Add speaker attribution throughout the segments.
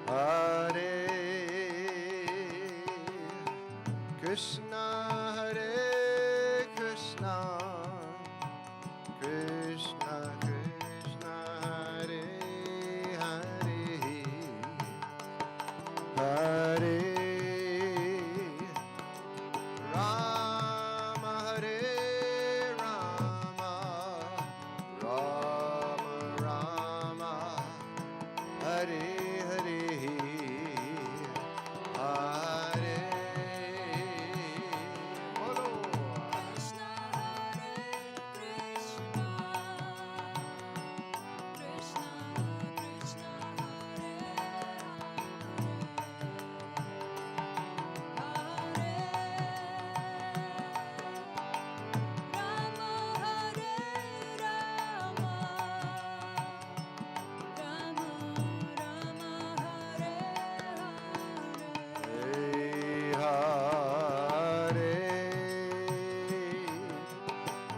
Speaker 1: Hare Krishna, Hare Krishna, Krishna Krishna, Hare Hare, Hare Rama, Hare Rama, Rama Rama, Hare Hare, Hare Bolo.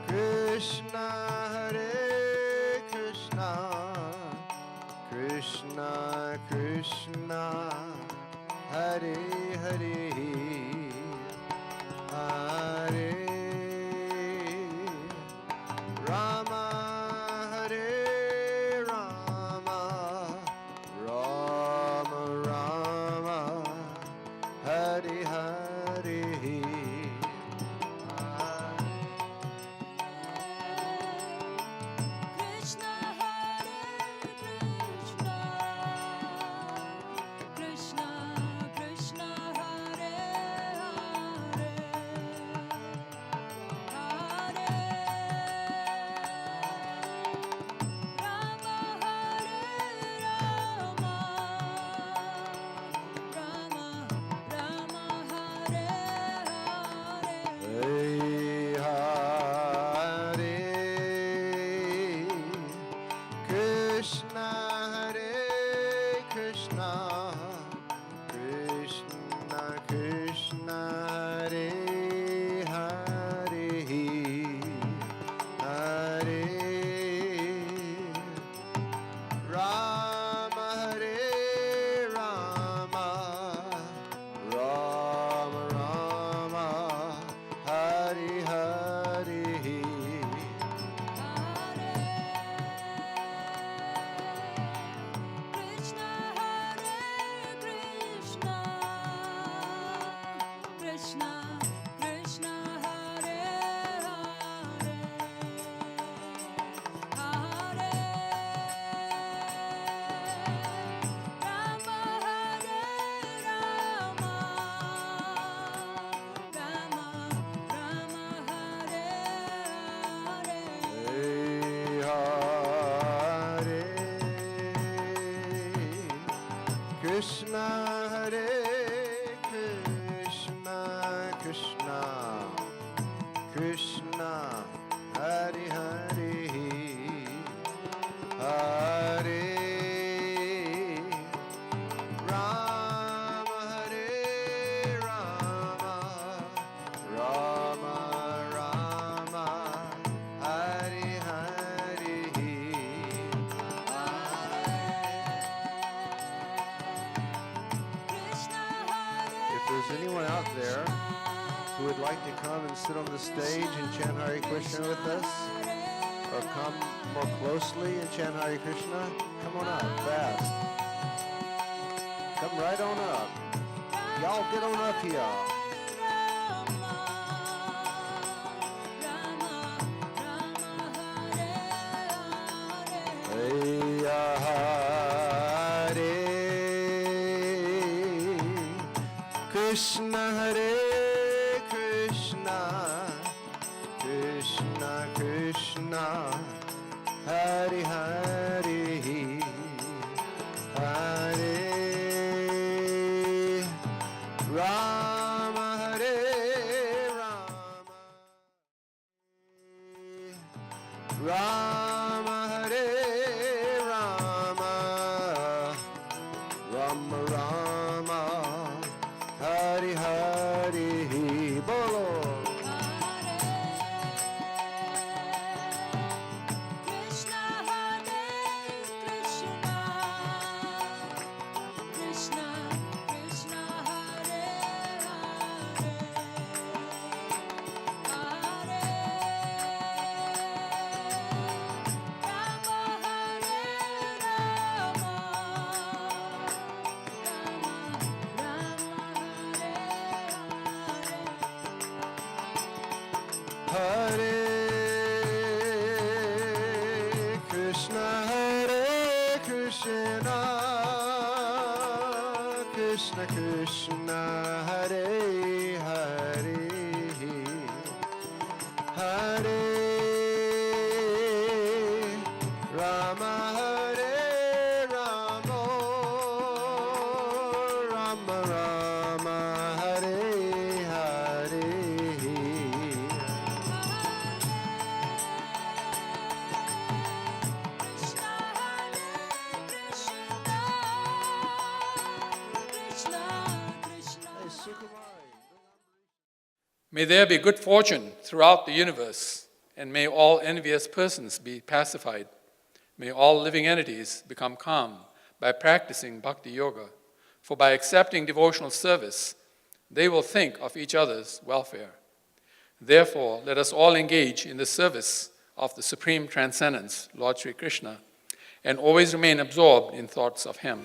Speaker 2: Krishna Hare Krishna, Krishna Krishna Hare Hare, Rama Hare Rama, Rama Rama Hare Hare.
Speaker 1: Hare Krishna, Hare Krishna, Krishna Krishna, Hare Hare, Hare Rama, Hare Rama, Rama Rama, Hare Hare,
Speaker 2: Krishna Hare Krishna, Krishna Krishna Hare Hare, Hare Rama Hare Rama, Rama Rama Hare Hare.
Speaker 1: Hey, Hare Krishna, Hare Krishna, Krishna Krishna, Hare Hare, Hare Rama, Hare Rama, Rama Rama, Hare Hare,
Speaker 2: Krishna Hare Krishna, Krishna Krishna Hare Hare, Hare Rama Hare Rama, Rama Rama Hare Hare.
Speaker 1: Hey, Hare Krishna, Hare Krishna, Krishna Krishna, Hare Hare, Hare Rama, Hare Rama, Rama Rama, Hare Hare,
Speaker 2: Krishna Hare.
Speaker 1: If there's anyone out there who would like to come and sit on the stage and chant Hare Krishna with us, or come more closely and chant Hare Krishna, come on up fast. Come right on up. Y'all get on up here. Hey, Hare Krishna, Hare Krishna, Krishna Krishna, Hare Hare, Hare Rama, Hare Rama, Rama Hare Rama, Rama Rama, Hare Hare. Hare Krishna, Krishna Krishna, Hare Hare, Hare Rama, Hare Rama, Rama Rama, Hare Hare.
Speaker 3: May there be good fortune throughout the universe, and may all envious persons be pacified. May all living entities become calm by practicing bhakti yoga, for by accepting devotional service, they will think of each other's welfare. Therefore, let us all engage in the service of the Supreme Transcendence, Lord Sri Krishna, and always remain absorbed in thoughts of Him.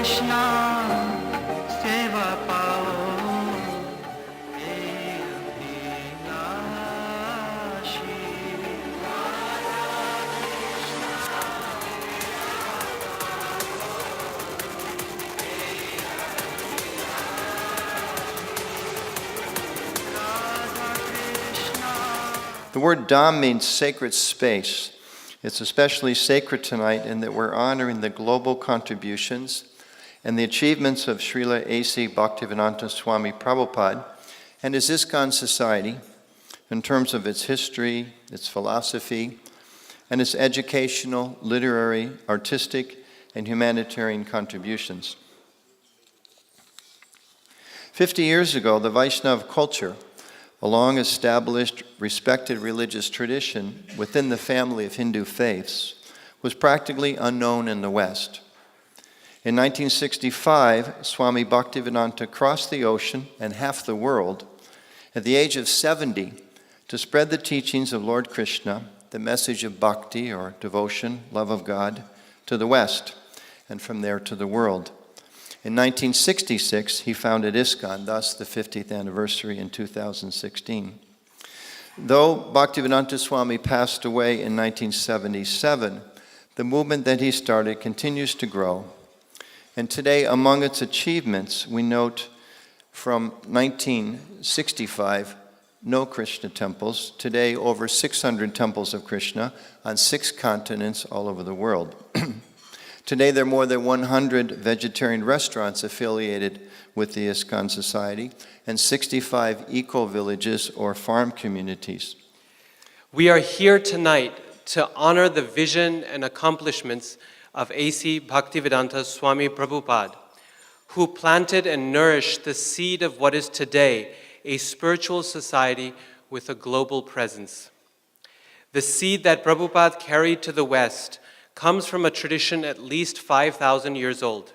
Speaker 4: Krishna seva pao
Speaker 5: The word Dham means sacred space. It's especially sacred tonight in that we're honoring the global contributions and the achievements of Srila A.C. Bhaktivedanta Swami Prabhupada and his Iskcon society in terms of its history, its philosophy, and its educational, literary, artistic, and humanitarian contributions. 50 years ago, the Vaishnava culture, a long-established, respected religious tradition within the family of Hindu faiths, was practically unknown in the West. In 1965, Swami Bhaktivedanta crossed the ocean and half the world at the age of 70 to spread the teachings of Lord Krishna, the message of bhakti or devotion, love of God, to the West, and from there to the world. In 1966, he founded Iskcon, thus the 50th anniversary in 2016. Though Bhaktivedanta Swami passed away in 1977, the movement that he started continues to grow. And today, among its achievements, we note from 1965, no Krishna temples. Today, over 600 temples of Krishna on 6 continents all over the world. Today, there are more than 100 vegetarian restaurants affiliated with the Iskcon Society and 65 eco-villages or farm communities.
Speaker 6: We are here tonight to honor the vision and accomplishments of A.C. Bhaktivedanta Swami Prabhupada, who planted and nourished the seed of what is today a spiritual society with a global presence. The seed that Prabhupada carried to the West comes from a tradition at least 5,000 years old.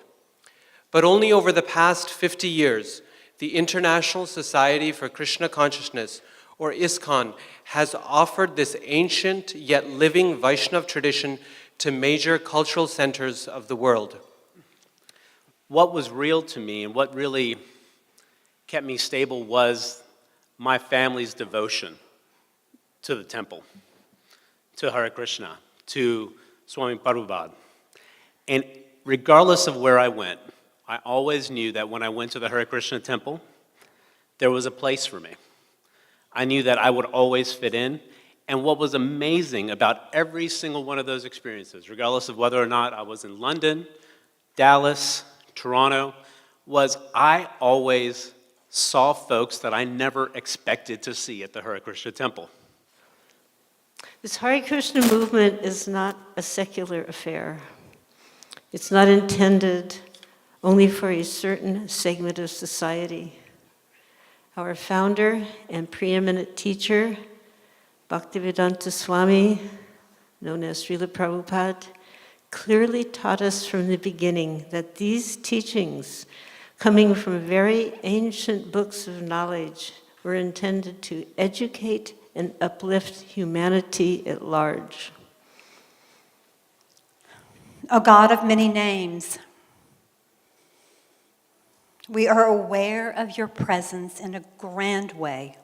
Speaker 6: But only over the past 50 years, the International Society for Krishna Consciousness, or Iskcon, has offered this ancient yet living Vaishnava tradition to major cultural centers of the world.
Speaker 7: What was real to me and what really kept me stable was my family's devotion to the temple, to Hare Krishna, to Swami Prabhupada. And regardless of where I went, I always knew that when I went to the Hare Krishna temple, there was a place for me. I knew that I would always fit in. And what was amazing about every single one of those experiences, regardless of whether or not I was in London, Dallas, Toronto, was I always saw folks that I never expected to see at the Hare Krishna temple.
Speaker 8: This Hare Krishna movement is not a secular affair. It's not intended only for a certain segment of society. Our founder and preeminent teacher, Bhaktivedanta Swami, known as Srila Prabhupada, clearly taught us from the beginning that these teachings, coming from very ancient books of knowledge, were intended to educate and uplift humanity at large.
Speaker 9: O God of many names, we are aware of your presence in a grand way.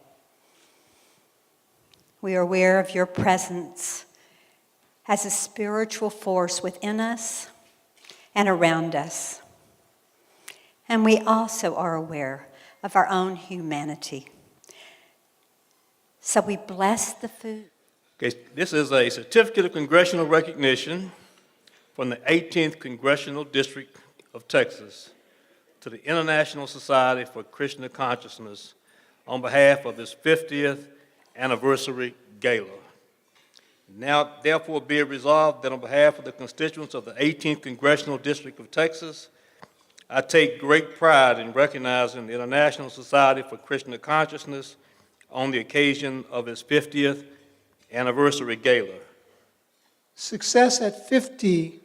Speaker 9: We are aware of your presence as a spiritual force within us and around us. And we also are aware of our own humanity. So we bless the food.
Speaker 10: Okay, this is a certificate of congressional recognition from the 18th Congressional District of Texas to the International Society for Krishna Consciousness on behalf of its 50th anniversary gala. Now, therefore, be it resolved that on behalf of the constituents of the 18th Congressional District of Texas, I take great pride in recognizing the International Society for Krishna Consciousness on the occasion of its 50th anniversary gala.
Speaker 11: Success at 50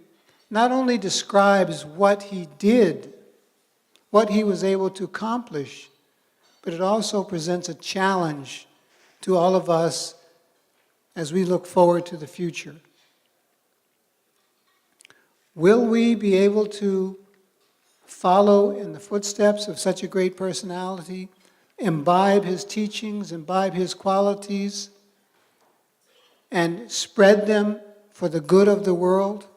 Speaker 11: not only describes what he did, what he was able to accomplish, but it also presents a challenge to all of us as we look forward to the future. Will we be able to follow in the footsteps of such a great personality, imbibe his teachings, imbibe his qualities, and spread them for the good of the world?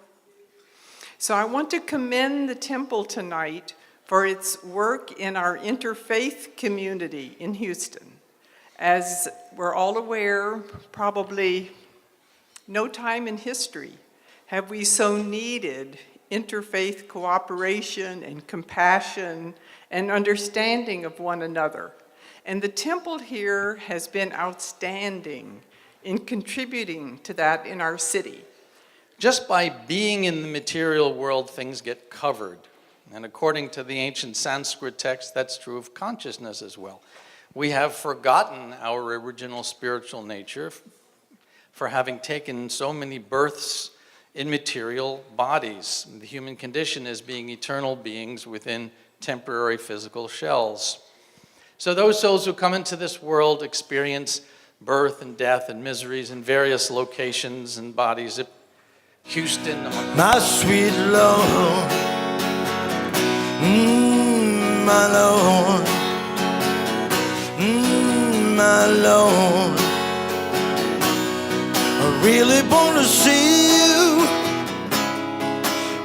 Speaker 12: So I want to commend the temple tonight for its work in our interfaith community in Houston. As we're all aware, probably no time in history have we so needed interfaith cooperation and compassion and understanding of one another. And the temple here has been outstanding in contributing to that in our city.
Speaker 13: Just by being in the material world, things get covered. And according to the ancient Sanskrit text, that's true of consciousness as well. We have forgotten our original spiritual nature for having taken so many births in material bodies. The human condition is being eternal beings within temporary physical shells. So those souls who come into this world experience birth and death and miseries in various locations and bodies. Houston,
Speaker 4: My sweet Lord, my Lord, my Lord, I really want to see you,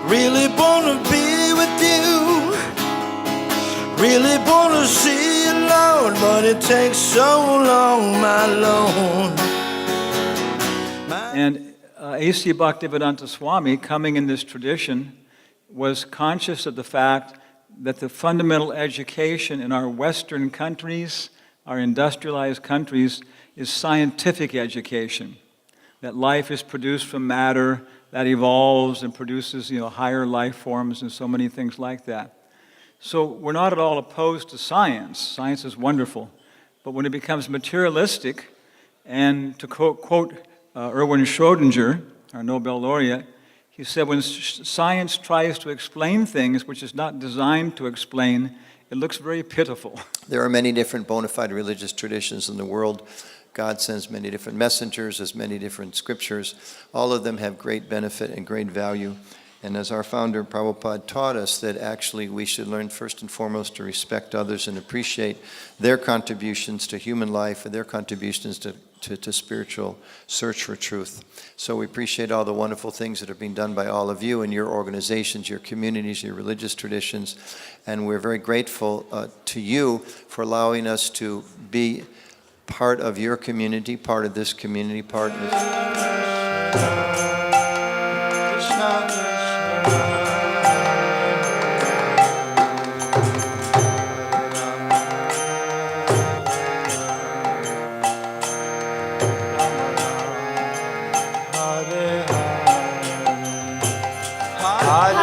Speaker 4: really want to be with you, really want to see you, Lord, but it takes so long, my Lord.
Speaker 14: And A.C. Bhaktivedanta Swami, coming in this tradition, was conscious of the fact that the fundamental education in our Western countries, our industrialized countries, is scientific education. That life is produced from matter that evolves and produces, higher life forms and so many things like that. So we're not at all opposed to science. Science is wonderful. But when it becomes materialistic, and to quote Erwin Schrödinger, our Nobel laureate, he said, when science tries to explain things which is not designed to explain, it looks very pitiful.
Speaker 5: There are many different bona fide religious traditions in the world. God sends many different messengers, as many different scriptures. All of them have great benefit and great value. And as our founder, Prabhupada, taught us, that actually we should learn first and foremost to respect others and appreciate their contributions to human life and their contributions to spiritual search for truth. So we appreciate all the wonderful things that are being done by all of you and your organizations, your communities, your religious traditions. And we're very grateful to you for allowing us to be part of your community, part of this community, part of this.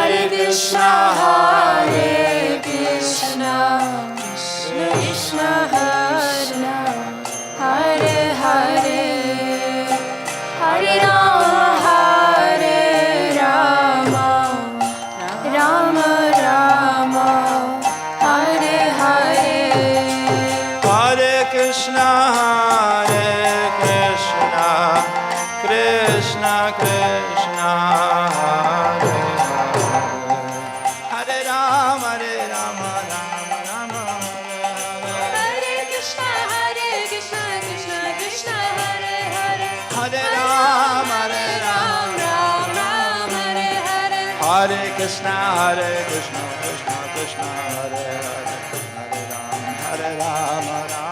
Speaker 2: Hare Krishna, Hare Krishna, Krishna Krishna, Hare Hare, Hare Rama, Hare Rama, Rama Rama, Hare Hare.
Speaker 4: Hare Krishna, Hare Krishna. Krishna Krishna Hare Hare Rama Rama Rama
Speaker 2: Hare Krishna Krishna Krishna Hare Hare
Speaker 4: Hare Rama
Speaker 2: Ram Ram Hare Hare
Speaker 4: Hare Krishna Krishna Krishna Hare Hare Hare Rama Rama